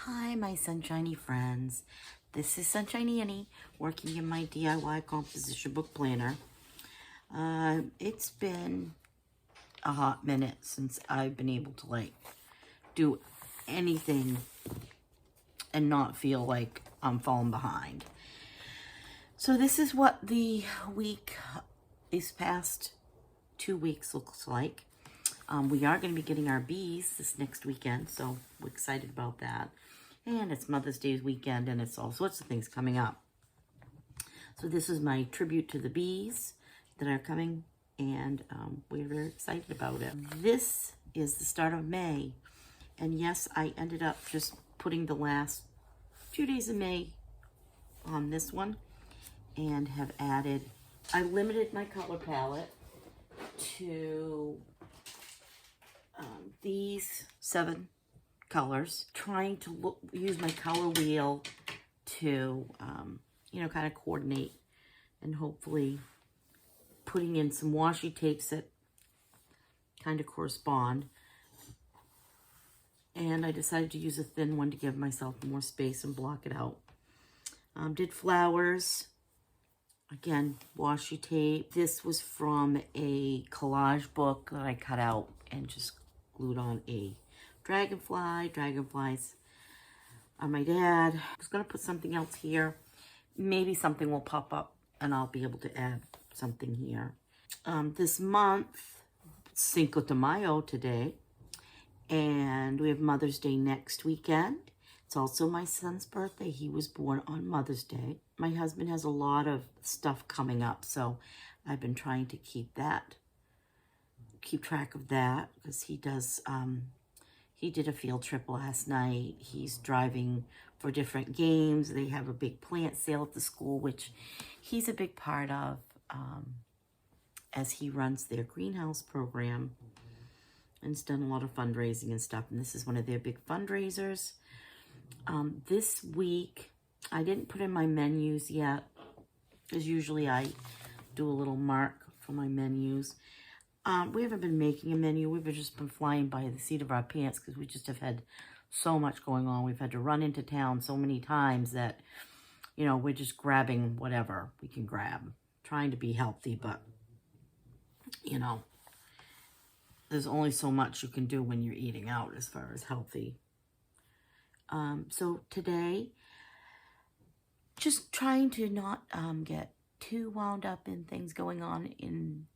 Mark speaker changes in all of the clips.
Speaker 1: Hi, my sunshiny friends. This is Sunshiny Annie working in my DIY composition book planner. It's been a hot minute since I've been able to do anything and not feel like I'm falling behind. So this is what the week, these past 2 weeks looks like. We are going to be getting our bees this next weekend, so we're excited about that. And it's Mother's Day weekend, and it's all sorts of things coming up. So this is my tribute to the bees that are coming, and we're very excited about it. This is the start of May, and yes, I ended up just putting the last few days of May on this one, and have added, I limited my color palette to these 7 colors, trying to use my color wheel to, kind of coordinate, and hopefully putting in some washi tapes that kind of correspond. And I decided to use a thin one to give myself more space and block it out. Did flowers. Again, washi tape. This was from a collage book that I cut out and just glued on a dragonfly. Dragonflies are my dad. I was going to put something else here. Maybe something will pop up and I'll be able to add something here. This month, Cinco de Mayo today, and we have Mother's Day next weekend. It's also my son's birthday. He was born on Mother's Day. My husband has a lot of stuff coming up, so I've been trying to keep track of that, because he does, he did a field trip last night. He's driving for different games. They have a big plant sale at the school, which he's a big part of, as he runs their greenhouse program and has done a lot of fundraising and stuff. And this is one of their big fundraisers. This week, I didn't put in my menus yet, because usually I do a little mark for my menus. We haven't been making a menu. We've just been flying by the seat of our pants, because we just have had so much going on. We've had to run into town so many times that, we're just grabbing whatever we can grab. Trying to be healthy, but, there's only so much you can do when you're eating out as far as healthy. So today, just trying to not get too wound up in things going on in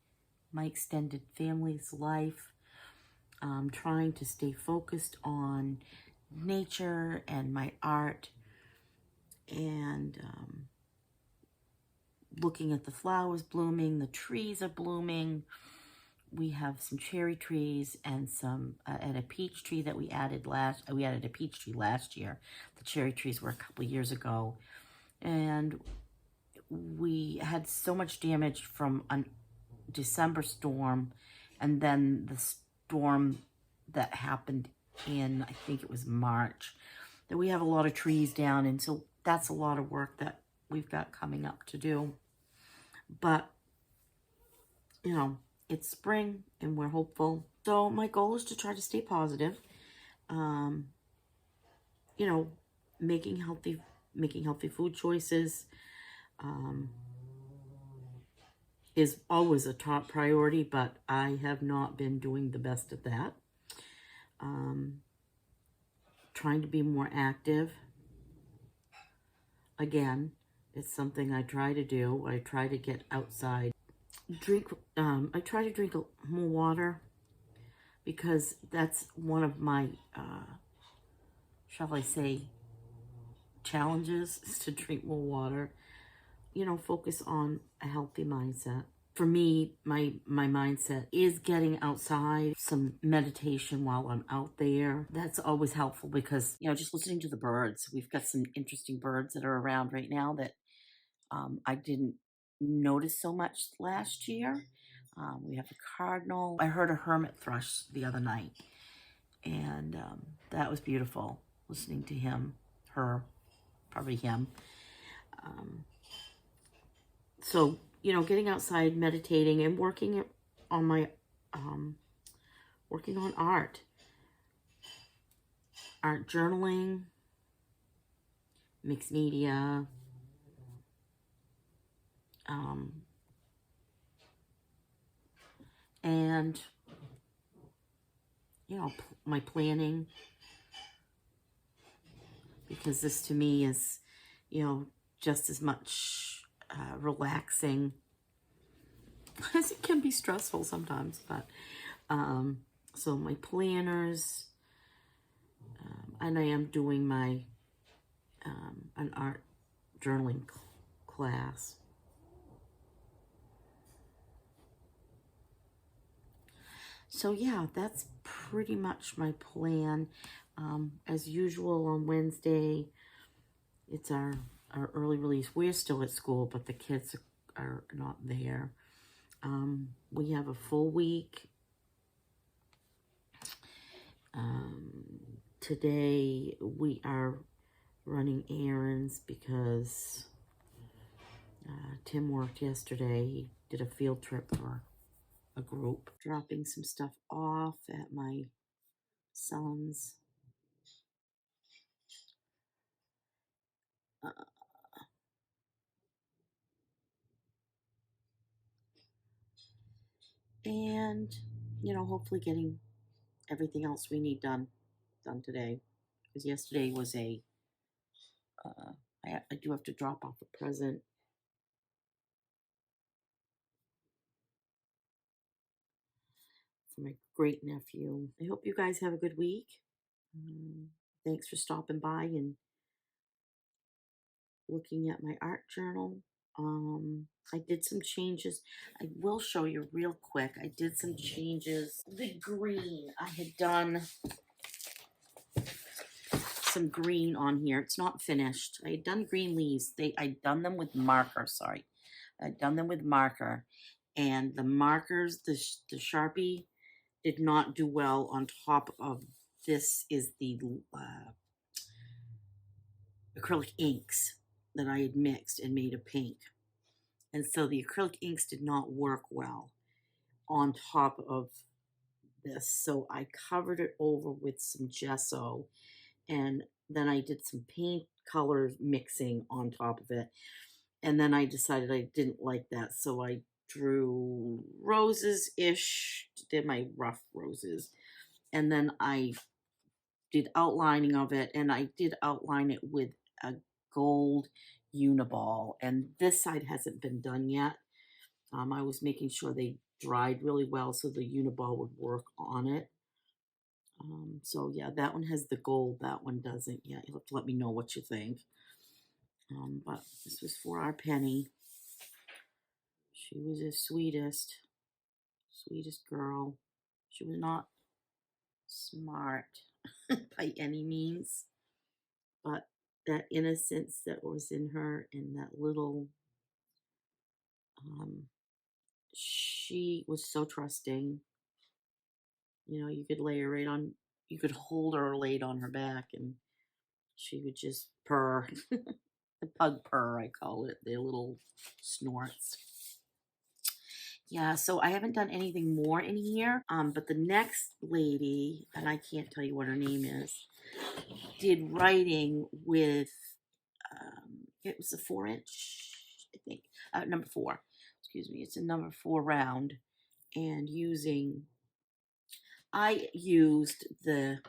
Speaker 1: my extended family's life. Trying to stay focused on nature and my art, and looking at the flowers blooming. The trees are blooming. We have some cherry trees and some and a peach tree that we added a peach tree last year. The cherry trees were a couple years ago, and we had so much damage from a December storm, and then the storm that happened in, I think it was March, that we have a lot of trees down, and so that's a lot of work that we've got coming up to do. But, it's spring and we're hopeful. So my goal is to try to stay positive. Making healthy food choices is always a top priority, but I have not been doing the best at that. Trying to be more active. Again, it's something I try to do. I try to get outside. I try to drink more water, because that's one of my, shall I say, challenges, is to drink more water. Focus on a healthy mindset. For me, my mindset is getting outside, some meditation while I'm out there. That's always helpful, because, just listening to the birds. We've got some interesting birds that are around right now that I didn't notice so much last year. We have a cardinal. I heard a hermit thrush the other night, and that was beautiful, listening to him, probably him. So, getting outside, meditating, and working on my, working on art journaling, mixed media, um, and, you know, my planning, because this to me is, you know, just as much relaxing as it can be stressful sometimes. But so my planners, and I am doing my an art journaling class. So yeah, that's pretty much my plan. As usual on Wednesday, it's our early release. We're still at school, but the kids are not there. We have a full week. Today we are running errands because Tim worked yesterday. He did a field trip for a group. Dropping some stuff off at my son's. And, you know, hopefully getting everything else we need done today. Because yesterday was I do have to drop off a present for my great nephew. I hope you guys have a good week. Thanks for stopping by and looking at my art journal. I did some changes. I will show you real quick. I did some changes. The green, I had done some green on here. It's not finished. I had done green leaves. I'd done them with marker, sorry. I'd done them with marker. And the markers, the Sharpie, did not do well on top of this is the acrylic inks that I had mixed and made a pink. And so the acrylic inks did not work well on top of this. So I covered it over with some gesso, and then I did some paint color mixing on top of it. And then I decided I didn't like that. So I drew roses-ish, did my rough roses. And then I did outlining of it, and I did outline it with a gold uniball. And this side hasn't been done yet. I was making sure they dried really well so the uniball would work on it. So yeah, that one has the gold, that one doesn't yet. You'll have to let me know what you think. But this was for our Penny. She was the sweetest girl. She was not smart by any means, but that innocence that was in her and that little, she was so trusting. You know, you could lay her right on, you could hold her laid on her back and she would just purr. The pug purr, I call it, their little snorts. Yeah, so I haven't done anything more in here, but the next lady, and I can't tell you what her name is, did writing with, it was a 4-inch, I think, number 4, excuse me, it's a number 4 round, and I used the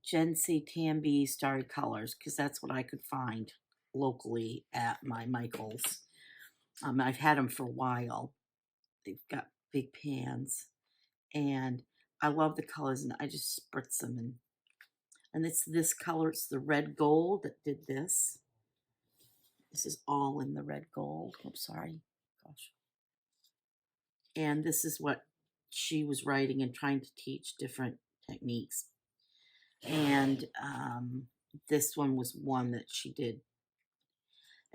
Speaker 1: Gensi Tambi Starry Colors because that's what I could find locally at my Michael's. I've had them for a while. They've got big pans, and I love the colors, and I just spritz them in. And it's this color, it's the red gold that did this. This is all in the red gold. I'm sorry, gosh. And this is what she was writing and trying to teach different techniques. And this one was one that she did,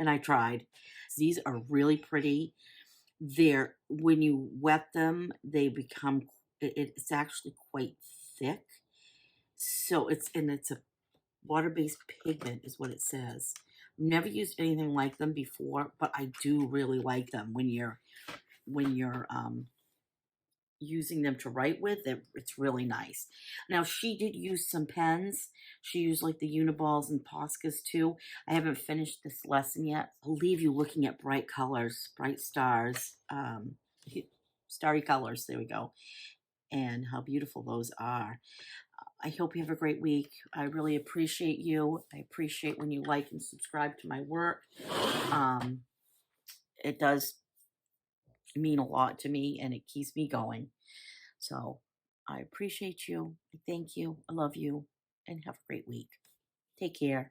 Speaker 1: and I tried. These are really pretty. They're, when you wet them, they become, it's actually quite thick. So it's a water-based pigment is what it says. Never used anything like them before, but I do really like them when you're using them to write with, it's really nice. Now, she did use some pens. She used like the Uniballs and Poscas too. I haven't finished this lesson yet. I'll leave you looking at bright colors, bright stars, starry colors. There we go. And how beautiful those are. I hope you have a great week. I really appreciate you. I appreciate when you like and subscribe to my work. It does mean a lot to me, and it keeps me going. So I appreciate you. I thank you. I love you, and have a great week. Take care.